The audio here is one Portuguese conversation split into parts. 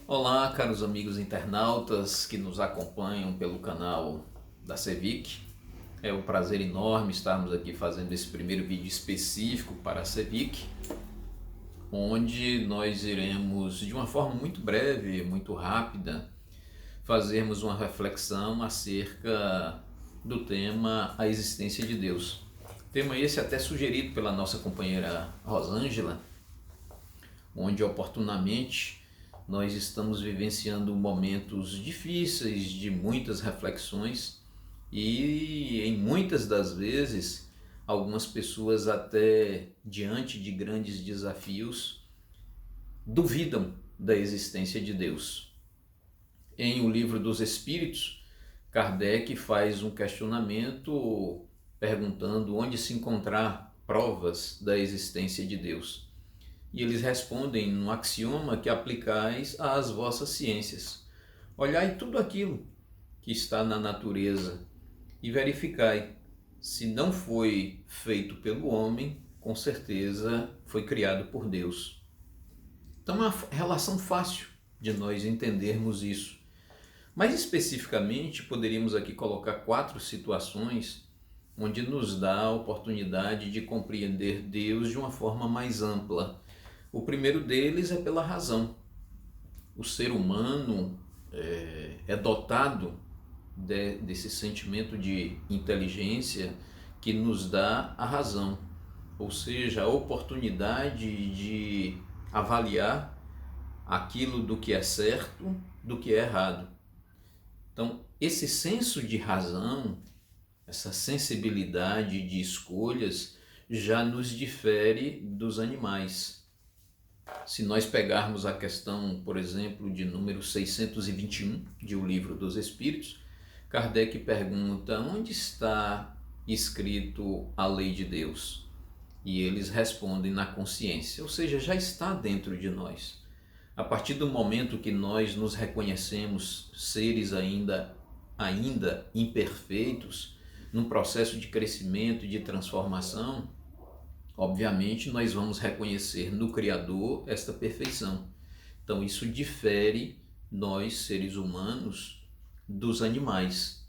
Olá, caros amigos internautas que nos acompanham pelo canal da Cevic. É um prazer enorme estarmos aqui fazendo esse primeiro vídeo específico para a Cevic, onde nós iremos, de uma forma muito breve, muito rápida, fazermos uma reflexão acerca do tema A Existência de Deus. Tema esse até sugerido pela nossa companheira Rosângela, onde oportunamente nós estamos vivenciando momentos difíceis de muitas reflexões e em muitas das vezes algumas pessoas até diante de grandes desafios duvidam da existência de Deus. Em O Livro dos Espíritos, Kardec faz um questionamento perguntando onde se encontrar provas da existência de Deus. E eles respondem num axioma que aplicais às vossas ciências. Olhai tudo aquilo que está na natureza e verificai. Se não foi feito pelo homem, com certeza foi criado por Deus. Então é uma relação fácil de nós entendermos isso. Mais especificamente, poderíamos aqui colocar 4 situações onde nos dá a oportunidade de compreender Deus de uma forma mais ampla. O primeiro deles é pela razão. O ser humano é dotado desse sentimento de inteligência que nos dá a razão, ou seja, a oportunidade de avaliar aquilo do que é certo, do que é errado. Então, esse senso de razão, essa sensibilidade de escolhas já nos difere dos animais. Se nós pegarmos a questão, por exemplo, de número 621 de O Livro dos Espíritos, Kardec pergunta: onde está escrito a lei de Deus? E eles respondem: na consciência, ou seja, já está dentro de nós. A partir do momento que nós nos reconhecemos seres ainda imperfeitos, num processo de crescimento e de transformação, obviamente nós vamos reconhecer no Criador esta perfeição. Então isso difere nós, seres humanos, dos animais,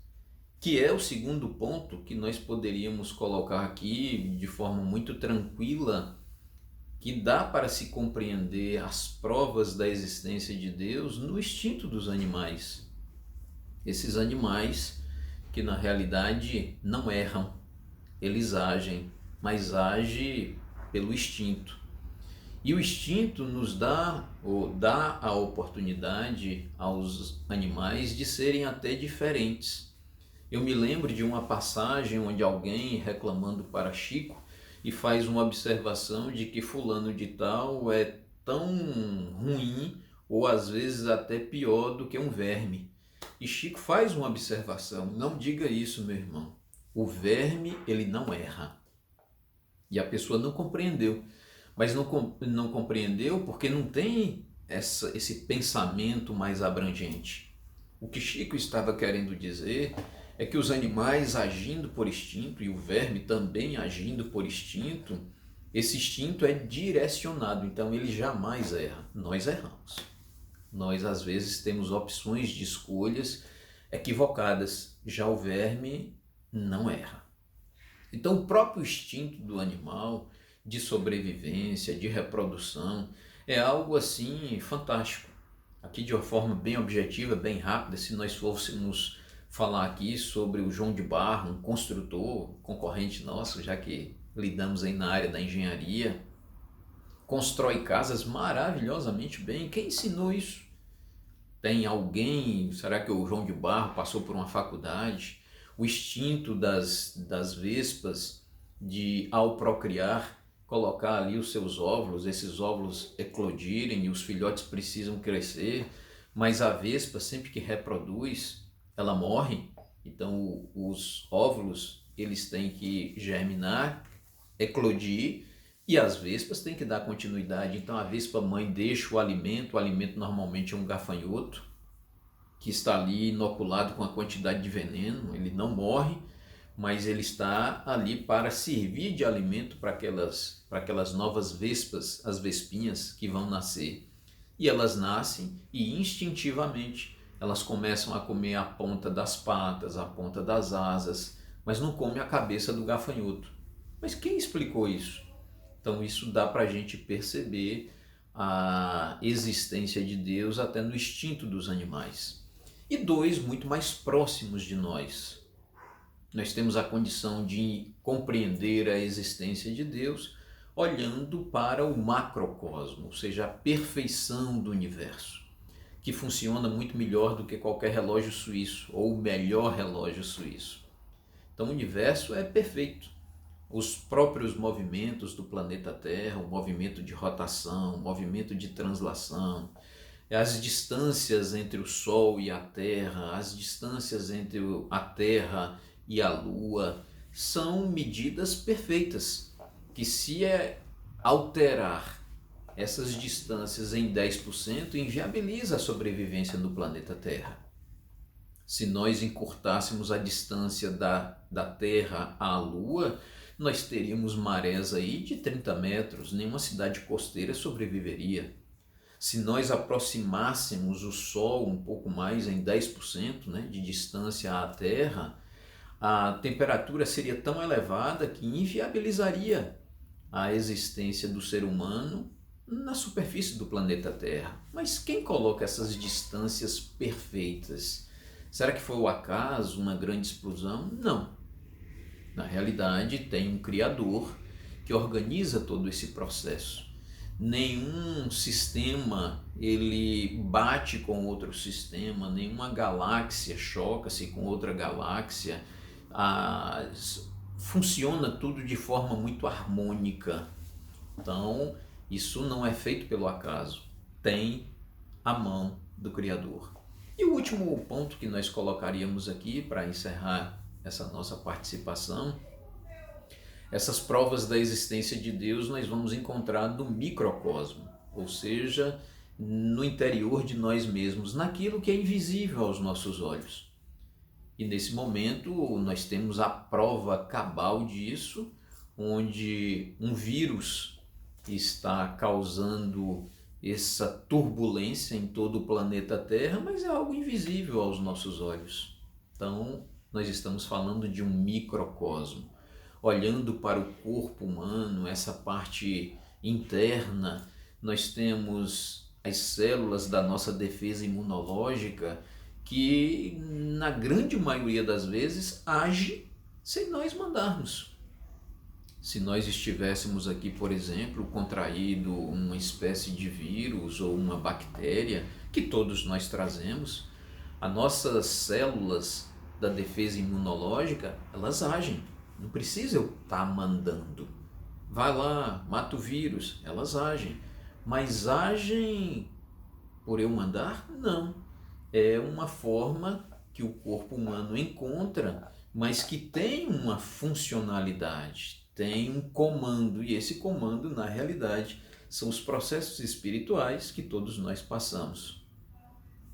que é o segundo ponto que nós poderíamos colocar aqui de forma muito tranquila, que dá para se compreender as provas da existência de Deus no instinto dos animais. Esses animais que na realidade não erram, eles agem, mas agem pelo instinto. E o instinto nos dá, ou dá a oportunidade aos animais de serem até diferentes. Eu me lembro de uma passagem onde alguém reclamando para Chico e faz uma observação de que fulano de tal é tão ruim ou às vezes até pior do que um verme. E Chico faz uma observação: não diga isso, meu irmão. O verme, ele não erra. E a pessoa não compreendeu. Mas não compreendeu porque não tem esse pensamento mais abrangente. O que Chico estava querendo dizer é que os animais agindo por instinto e o verme também agindo por instinto, esse instinto é direcionado, então ele jamais erra. Nós erramos. Nós às vezes temos opções de escolhas equivocadas, já o verme não erra. Então o próprio instinto do animal de sobrevivência, de reprodução, é algo assim fantástico. Aqui de uma forma bem objetiva, bem rápida, se nós fôssemos falar aqui sobre o João de Barro, um construtor, concorrente nosso, já que lidamos aí na área da engenharia, constrói casas maravilhosamente bem. Quem ensinou isso? Tem alguém? Será que o João de Barro passou por uma faculdade? O instinto das vespas de, ao procriar, colocar ali os seus óvulos, esses óvulos eclodirem e os filhotes precisam crescer, mas a vespa, sempre que reproduz, ela morre. Então os óvulos, eles têm que germinar, eclodir, e as vespas têm que dar continuidade. Então a vespa mãe deixa o alimento normalmente é um gafanhoto, que está ali inoculado com a quantidade de veneno, ele não morre, mas ele está ali para servir de alimento para aquelas novas vespas, as vespinhas que vão nascer. E elas nascem e instintivamente elas começam a comer a ponta das patas, a ponta das asas, mas não come a cabeça do gafanhoto. Mas quem explicou isso? Então isso dá para a gente perceber a existência de Deus até no instinto dos animais. E dois muito mais próximos de nós. Nós temos a condição de compreender a existência de Deus olhando para o macrocosmo, ou seja, a perfeição do universo, que funciona muito melhor do que qualquer relógio suíço, ou o melhor relógio suíço. Então o universo é perfeito. Os próprios movimentos do planeta Terra, o movimento de rotação, o movimento de translação, as distâncias entre o Sol e a Terra, as distâncias entre a Terra e a Lua, são medidas perfeitas, que se alterar essas distâncias em 10%, inviabiliza a sobrevivência no planeta Terra. Se nós encurtássemos a distância da Terra à Lua, nós teríamos marés aí de 30 metros, nenhuma cidade costeira sobreviveria. Se nós aproximássemos o Sol um pouco mais, em 10%, né, de distância à Terra, a temperatura seria tão elevada que inviabilizaria a existência do ser humano na superfície do planeta Terra. Mas quem coloca essas distâncias perfeitas? Será que foi o acaso, uma grande explosão? Não. Na realidade, tem um Criador que organiza todo esse processo. Nenhum sistema ele bate com outro sistema, nenhuma galáxia choca-se com outra galáxia. Funciona tudo de forma muito harmônica. Então, isso não é feito pelo acaso, tem a mão do Criador. E o último ponto que nós colocaríamos aqui para encerrar essa nossa participação, essas provas da existência de Deus nós vamos encontrar no microcosmo, ou seja, no interior de nós mesmos, naquilo que é invisível aos nossos olhos. E nesse momento nós temos a prova cabal disso, onde um vírus está causando essa turbulência em todo o planeta Terra, mas é algo invisível aos nossos olhos. Então, nós estamos falando de um microcosmo. Olhando para o corpo humano, essa parte interna, nós temos as células da nossa defesa imunológica que, na grande maioria das vezes, age sem nós mandarmos. Se nós estivéssemos aqui, por exemplo, contraído uma espécie de vírus ou uma bactéria, que todos nós trazemos, as nossas células da defesa imunológica, elas agem. Não precisa eu estar mandando. Vai lá, mata o vírus, elas agem. Mas agem por eu mandar? Não. É uma forma que o corpo humano encontra, mas que tem uma funcionalidade, tem um comando, e esse comando, na realidade, são os processos espirituais que todos nós passamos.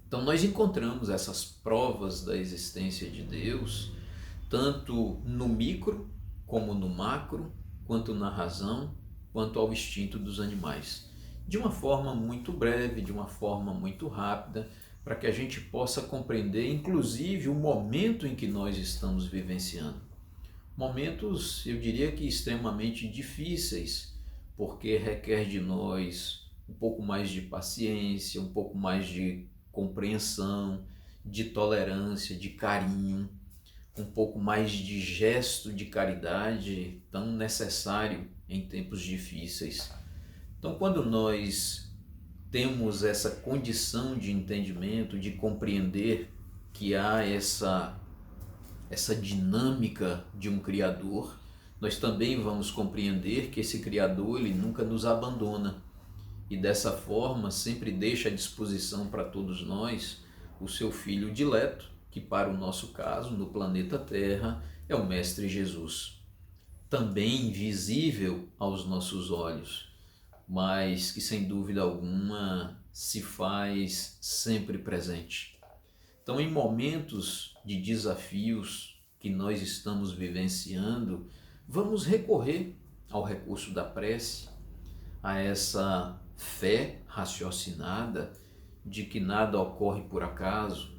Então nós encontramos essas provas da existência de Deus, tanto no micro, como no macro, quanto na razão, quanto ao instinto dos animais. De uma forma muito breve, de uma forma muito rápida, para que a gente possa compreender, inclusive, o momento em que nós estamos vivenciando. Momentos, eu diria que extremamente difíceis, porque requer de nós um pouco mais de paciência, um pouco mais de compreensão, de tolerância, de carinho, um pouco mais de gesto de caridade tão necessário em tempos difíceis. Então, quando nós temos essa condição de entendimento, de compreender que há essa dinâmica de um Criador, nós também vamos compreender que esse Criador ele nunca nos abandona e dessa forma sempre deixa à disposição para todos nós o seu Filho dileto, que para o nosso caso, no planeta Terra, é o Mestre Jesus. Também invisível aos nossos olhos, mas que sem dúvida alguma se faz sempre presente. Então, em momentos de desafios que nós estamos vivenciando, vamos recorrer ao recurso da prece, a essa fé raciocinada de que nada ocorre por acaso,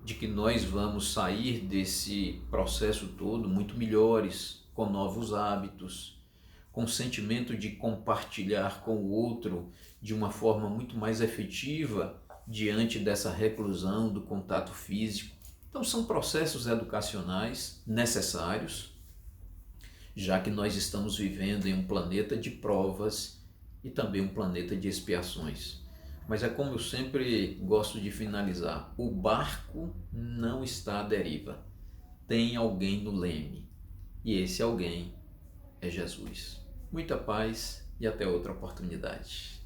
de que nós vamos sair desse processo todo muito melhores, com novos hábitos, com o sentimento de compartilhar com o outro de uma forma muito mais efetiva diante dessa reclusão do contato físico. Então são processos educacionais necessários, já que nós estamos vivendo em um planeta de provas e também um planeta de expiações. Mas é como eu sempre gosto de finalizar, o barco não está à deriva, tem alguém no leme, e esse alguém é Jesus. Muita paz e até outra oportunidade.